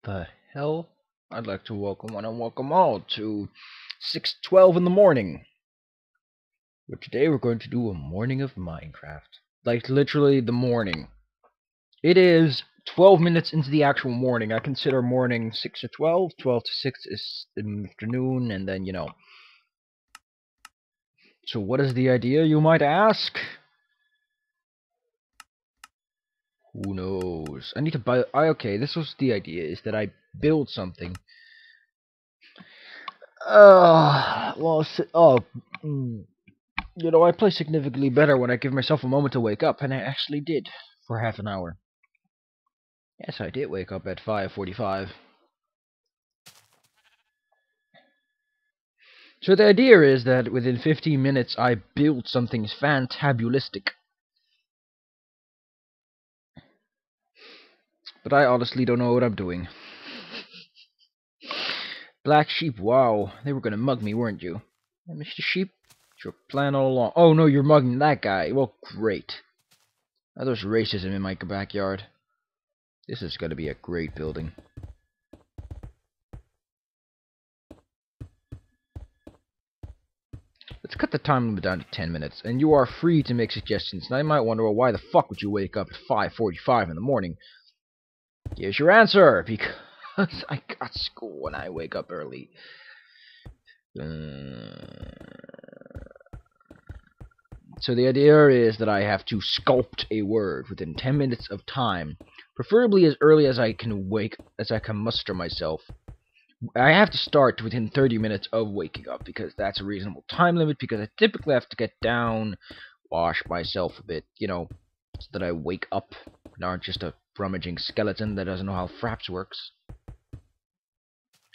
the hell? I'd like to welcome one and welcome all to 6:12 in the morning. But today we're going to do a morning of Minecraft. Like literally the morning. It is 12 minutes into the actual morning. I consider morning 6 to 12. 12 to 6 is the afternoon, and then, So what is the idea, you might ask? Who knows? I need to buy... okay, this was the idea, is that I build something. I play significantly better when I give myself a moment to wake up, and I actually did, for half an hour. Yes, I did wake up at 5:45. So the idea is that within 15 minutes I build something fantabulistic. But I honestly don't know what I'm doing. Black sheep, wow. They were gonna mug me, weren't you? Mr. Sheep, it's your plan all along. Oh no, you're mugging that guy. Well, great. Now there's racism in my backyard. This is gonna be a great building. Let's cut the time limit down to 10 minutes, and you are free to make suggestions. Now you might wonder, well, why the fuck would you wake up at 5:45 in the morning? Here's your answer, because I got school when I wake up early. So the idea is that I have to sculpt a word within 10 minutes of time, preferably as early as I can muster myself. I have to start within 30 minutes of waking up, because that's a reasonable time limit, because I typically have to get down, wash myself a bit, so that I wake up and aren't just a rummaging skeleton that doesn't know how Fraps works.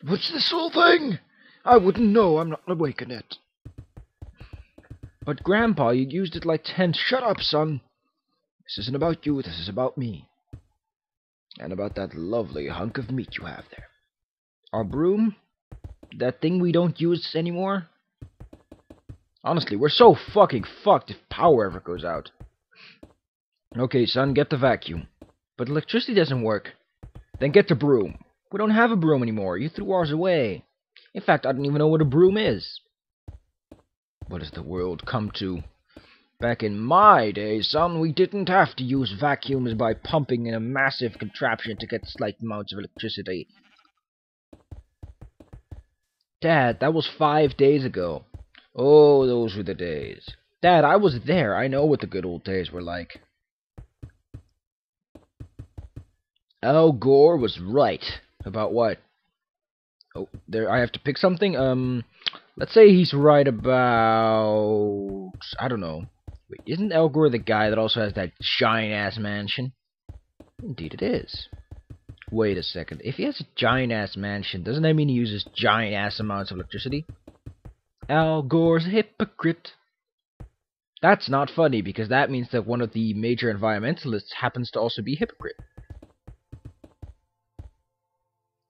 What's this whole thing? I wouldn't know, I'm not awake in it. But Grandpa, you used it like 10... Shut up, son! This isn't about you, this is about me. And about that lovely hunk of meat you have there. Our broom? That thing we don't use anymore? Honestly, we're so fucking fucked if power ever goes out. Okay, son, get the vacuum. But electricity doesn't work. Then get the broom. We don't have a broom anymore. You threw ours away. In fact, I don't even know what a broom is. What has the world come to? Back in my day, son, we didn't have to use vacuums by pumping in a massive contraption to get slight amounts of electricity. Dad, that was 5 days ago. Oh, those were the days. Dad, I was there. I know what the good old days were like. Al Gore was right. About what? Oh, there, I have to pick something? Let's say he's right about... I don't know. Wait, isn't Al Gore the guy that also has that giant-ass mansion? Indeed it is. Wait a second. If he has a giant-ass mansion, doesn't that mean he uses giant-ass amounts of electricity? Al Gore's a hypocrite. That's not funny, because that means that one of the major environmentalists happens to also be a hypocrite.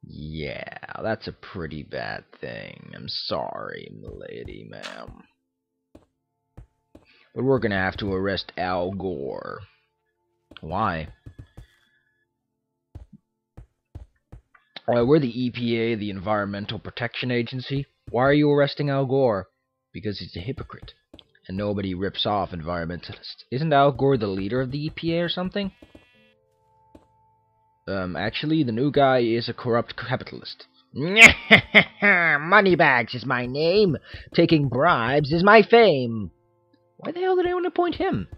Yeah, that's a pretty bad thing. I'm sorry, milady, ma'am. But we're gonna have to arrest Al Gore. Why? We're the EPA, the Environmental Protection Agency. Why are you arresting Al Gore? Because he's a hypocrite. And nobody rips off environmentalists. Isn't Al Gore the leader of the EPA or something? Actually, the new guy is a corrupt capitalist. Moneybags is my name. Taking bribes is my fame. Why the hell did anyone appoint him?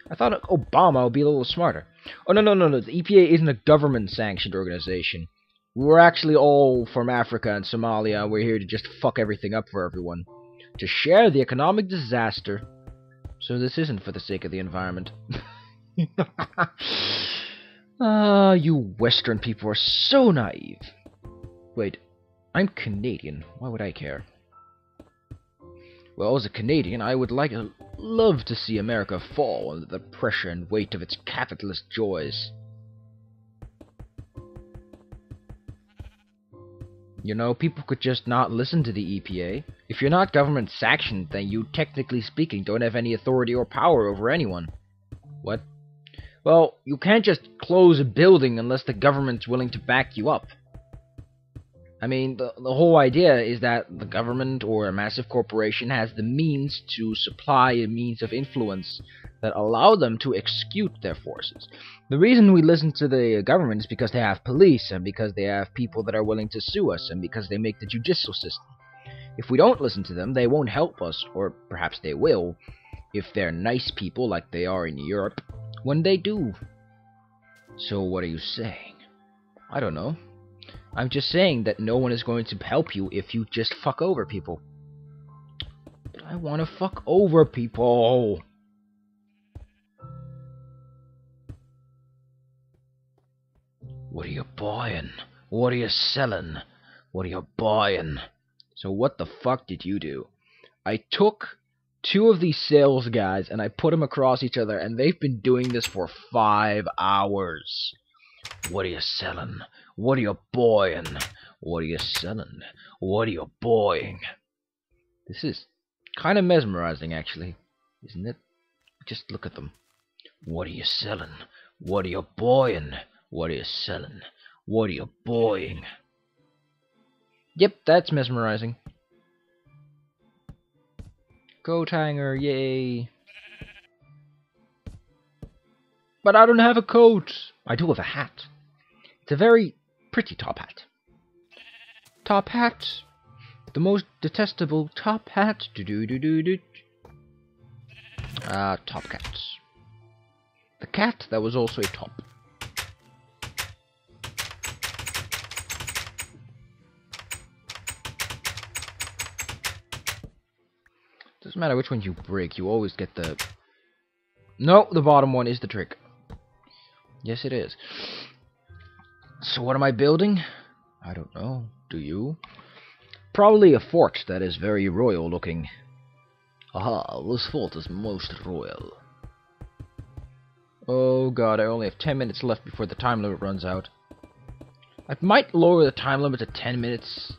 I thought Obama would be a little smarter. Oh, no. The EPA isn't a government-sanctioned organization. We're actually all from Africa and Somalia. We're here to just fuck everything up for everyone. To share the economic disaster. So this isn't for the sake of the environment. You Western people are so naive. Wait, I'm Canadian. Why would I care? Well, as a Canadian, I would love to see America fall under the pressure and weight of its capitalist joys. People could just not listen to the EPA. If you're not government sanctioned, then you, technically speaking, don't have any authority or power over anyone. What? Well, you can't just close a building unless the government's willing to back you up. I mean, the whole idea is that the government or a massive corporation has the means to supply a means of influence that allow them to execute their forces. The reason we listen to the government is because they have police, and because they have people that are willing to sue us, and because they make the judicial system. If we don't listen to them, they won't help us, or perhaps they will, if they're nice people like they are in Europe, when they do. So what are you saying? I don't know. I'm just saying that no one is going to help you if you just fuck over people. But I want to fuck over people. What are you buying? What are you selling? What are you buying? So what the fuck did you do? I took two of these sales guys and I put them across each other, and they've been doing this for 5 hours. What are you selling? What are you buying? What are you selling? What are you buying? This is kind of mesmerizing, actually, isn't it? Just look at them. What are you selling? What are you buying? What are you selling? What are you buying? Yep, that's mesmerizing. Coat hanger, yay. But I don't have a coat. I do have a hat. It's a very pretty top hat. Top hat. The most detestable top hat. Top cat. The cat that was also a top. Doesn't matter which one you break, you always get the... No, the bottom one is the trick. Yes, it is. So what am I building? I don't know. Do you? Probably a fort that is very royal looking. Aha, this fort is most royal. Oh god, I only have 10 minutes left before the time limit runs out. I might lower the time limit to 10 minutes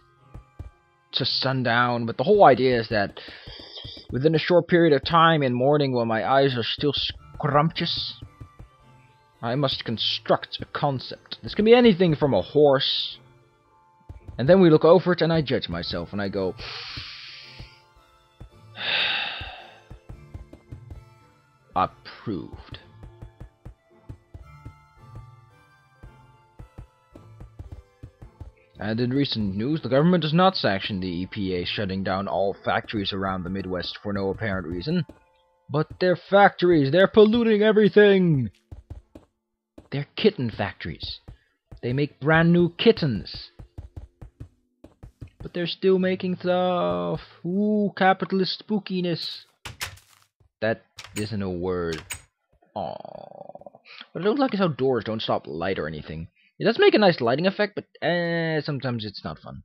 to sundown, but the whole idea is that within a short period of time in morning when my eyes are still scrumptious, I must construct a concept. This can be anything from a horse. And then we look over it and I judge myself and I go, approved. And in recent news, the government does not sanction the EPA shutting down all factories around the Midwest for no apparent reason. But they're factories, they're polluting everything! They're kitten factories. They make brand new kittens. But they're still making stuff. Ooh, capitalist spookiness. That isn't a word. Aww. What I don't like is how doors don't stop light or anything. It does make a nice lighting effect, but sometimes it's not fun.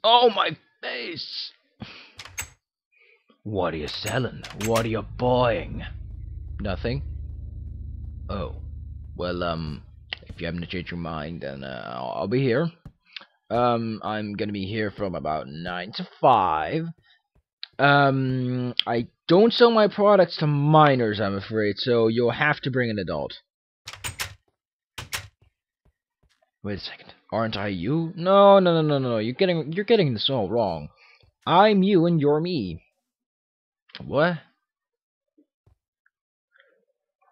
Oh, my face! What are you selling? What are you buying? Nothing? Oh. Well, if you haven't changed your mind, then I'll be here. I'm gonna be here from about 9 to 5. I don't sell my products to minors, I'm afraid, so you'll have to bring an adult. Wait a second. Aren't I you? No. You're getting this all wrong. I'm you and you're me. What?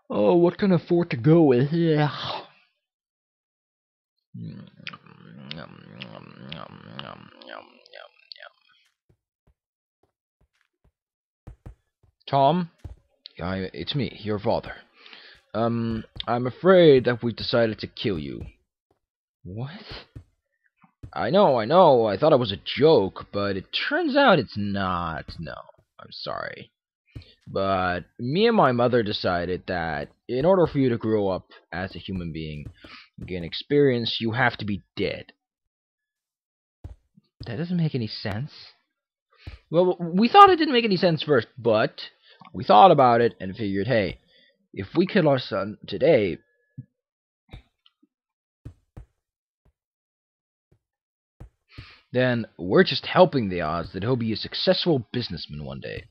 Oh, what can I afford to go with? Yeah. Tom? It's me, your father. I'm afraid that we've decided to kill you. What? I know, I thought it was a joke, but it turns out it's not. No, I'm sorry. But me and my mother decided that in order for you to grow up as a human being and gain experience, you have to be dead. That doesn't make any sense. Well, we thought it didn't make any sense first, but we thought about it and figured, hey, if we kill our son today, then we're just helping the odds that he'll be a successful businessman one day.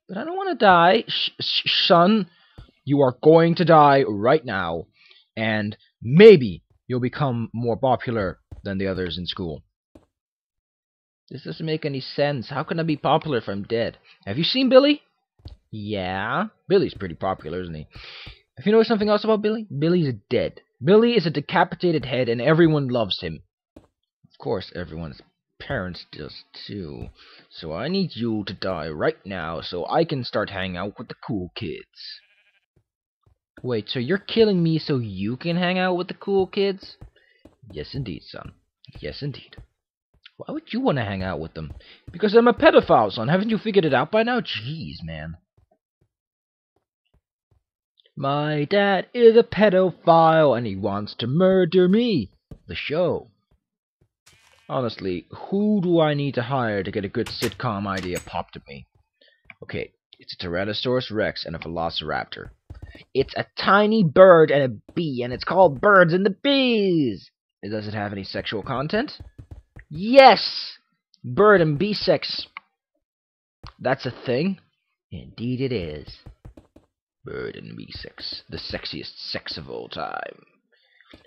But I don't want to die, son. You are going to die right now, and maybe you'll become more popular than the others in school. This doesn't make any sense. How can I be popular if I'm dead? Have you seen Billy? Yeah, Billy's pretty popular, isn't he? If you know something else about Billy, Billy's dead. Billy is a decapitated head, and everyone loves him. Of course, everyone's parents does too. So I need you to die right now so I can start hanging out with the cool kids. Wait, so you're killing me so you can hang out with the cool kids? Yes, indeed, son. Yes, indeed. Why would you want to hang out with them? Because I'm a pedophile, son. Haven't you figured it out by now? Jeez, man. My dad is a pedophile and he wants to murder me. The show. Honestly, who do I need to hire to get a good sitcom idea popped at me? Okay, it's a Tyrannosaurus Rex and a Velociraptor. It's a tiny bird and a bee, and it's called Birds and the Bees! Does it have any sexual content? Yes! Bird and bee sex. That's a thing? Indeed it is. Bird and bee sex. The sexiest sex of all time.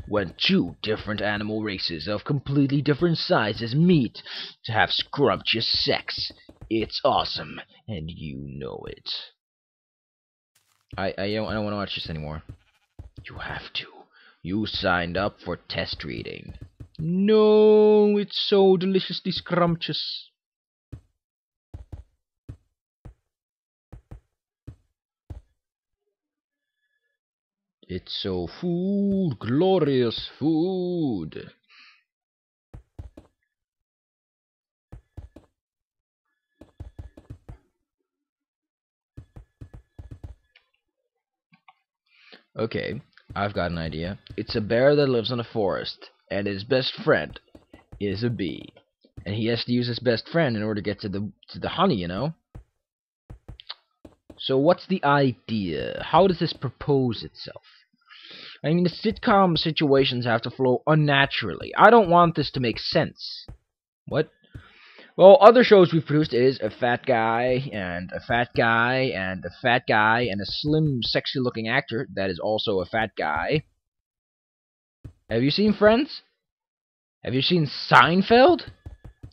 When two different animal races of completely different sizes meet to have scrumptious sex. It's awesome, and you know it. I don't want to watch this anymore. You have to. You signed up for test reading. No, it's so deliciously scrumptious. It's so food, glorious food. Okay, I've got an idea. It's a bear that lives in a forest, and his best friend is a bee. And he has to use his best friend in order to get to the honey, you know? So what's the idea? How does this propose itself? I mean, the sitcom situations have to flow unnaturally. I don't want this to make sense. What? Well, other shows we've produced is a fat guy, and a fat guy, and a fat guy, and a slim, sexy-looking actor that is also a fat guy. Have you seen Friends? Have you seen Seinfeld?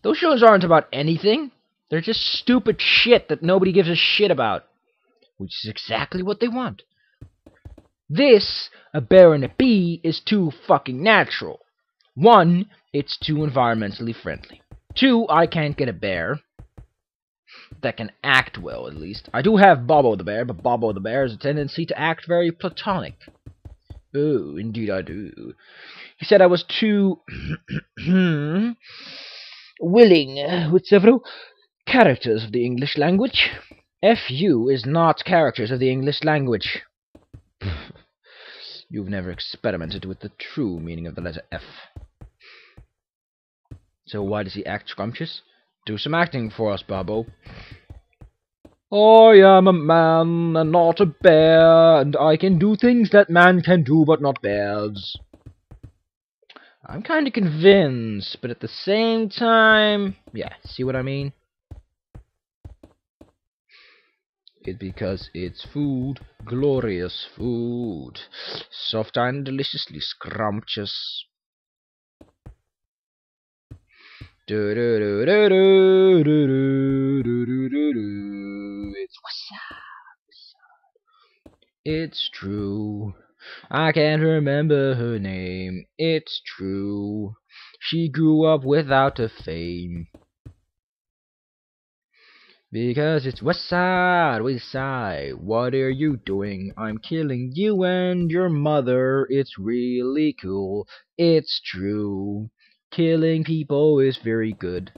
Those shows aren't about anything. They're just stupid shit that nobody gives a shit about. Which is exactly what they want. This, a bear and a bee, is too fucking natural. 1, it's too environmentally friendly. 2, I can't get a bear that can act well, at least. I do have Bobo the bear, but Bobo the bear has a tendency to act very platonic. Oh, indeed I do. He said I was too willing with several characters of the English language. FU is not characters of the English language. You've never experimented with the true meaning of the letter F. So why does he act scrumptious? Do some acting for us, Bobo. I am a man and not a bear, and I can do things that man can do but not bears. I'm kind of convinced, but at the same time... Yeah, see what I mean? It's because it's food, glorious food, soft and deliciously scrumptious. It's what's up? It's true. I can't remember her name. It's true. She grew up without a fame. Because it's West Side, West Side. What are you doing? I'm killing you and your mother. It's really cool. It's true. Killing people is very good.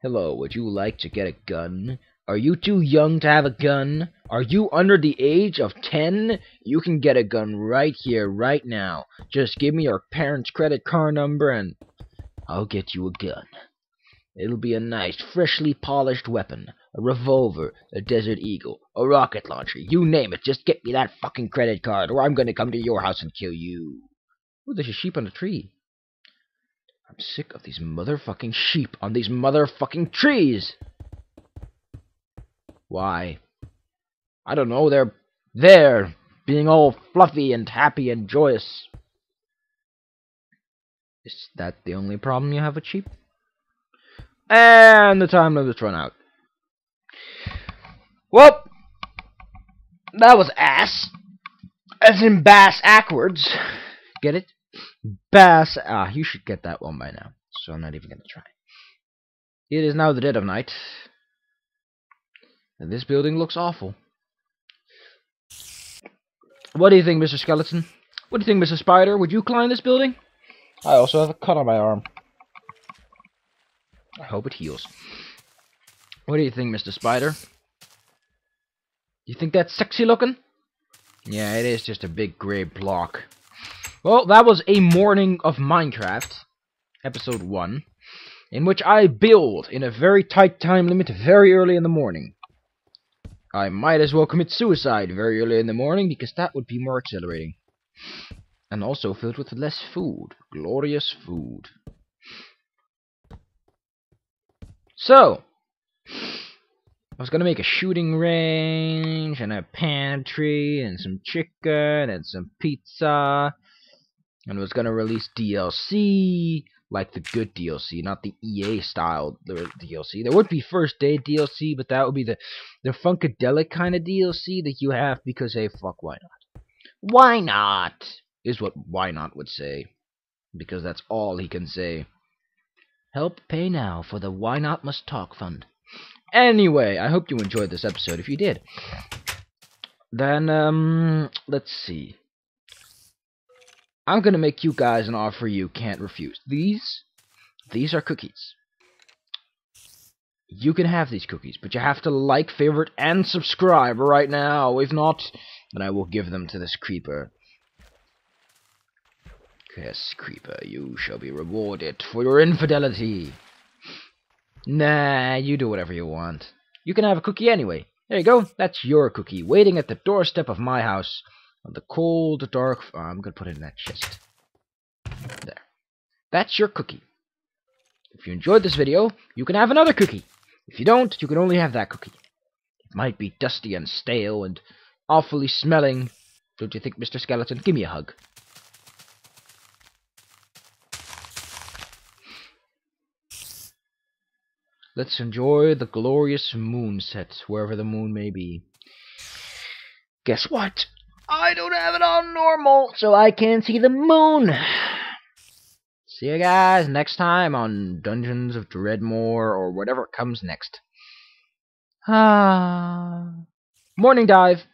Hello, would you like to get a gun? Are you too young to have a gun? Are you under the age of 10? You can get a gun right here, right now. Just give me your parents' credit card number and I'll get you a gun. It'll be a nice, freshly polished weapon. A revolver, a Desert Eagle, a rocket launcher, you name it. Just get me that fucking credit card or I'm gonna come to your house and kill you. Ooh, there's a sheep on a tree. I'm sick of these motherfucking sheep on these motherfucking trees. Why? I don't know, they're there, being all fluffy and happy and joyous. Is that the only problem you have with sheep? And the time limit's run out. Well, that was ass. As in bass backwards. Get it? Bass. Ah, you should get that one by now. So I'm not even gonna try. It is now the dead of night. And this building looks awful. What do you think, Mr. Skeleton? What do you think, Mr. Spider? Would you climb this building? I also have a cut on my arm. I hope it heals. What do you think, Mr. Spider? You think that's sexy looking? Yeah, it is just a big grey block. Well, that was a morning of Minecraft, episode 1, in which I build in a very tight time limit very early in the morning. I might as well commit suicide very early in the morning, because that would be more exhilarating. And also filled with less food. Glorious food. So, I was gonna make a shooting range, and a pantry, and some chicken, and some pizza, and was gonna release DLC, like the good DLC, not the EA style DLC. There would be first day DLC, but that would be the Funkadelic kind of DLC that you have because, hey, fuck, why not? Why not? Is what Why Not would say, because that's all he can say. Help pay now for the Why Not Must Talk Fund. Anyway, I hope you enjoyed this episode. If you did, then, let's see. I'm gonna make you guys an offer you can't refuse. These are cookies. You can have these cookies, but you have to like, favorite, and subscribe right now. If not, then I will give them to this creeper. Yes, creeper, you shall be rewarded for your infidelity. Nah, you do whatever you want. You can have a cookie anyway. There you go, that's your cookie, waiting at the doorstep of my house. On the cold, dark... I'm gonna put it in that chest. There. That's your cookie. If you enjoyed this video, you can have another cookie. If you don't, you can only have that cookie. It might be dusty and stale and awfully smelling. Don't you think, Mr. Skeleton? Give me a hug. Let's enjoy the glorious moon set, wherever the moon may be. Guess what? I don't have it on normal, so I can't see the moon. See you guys next time on Dungeons of Dreadmore, or whatever comes next. Morning dive.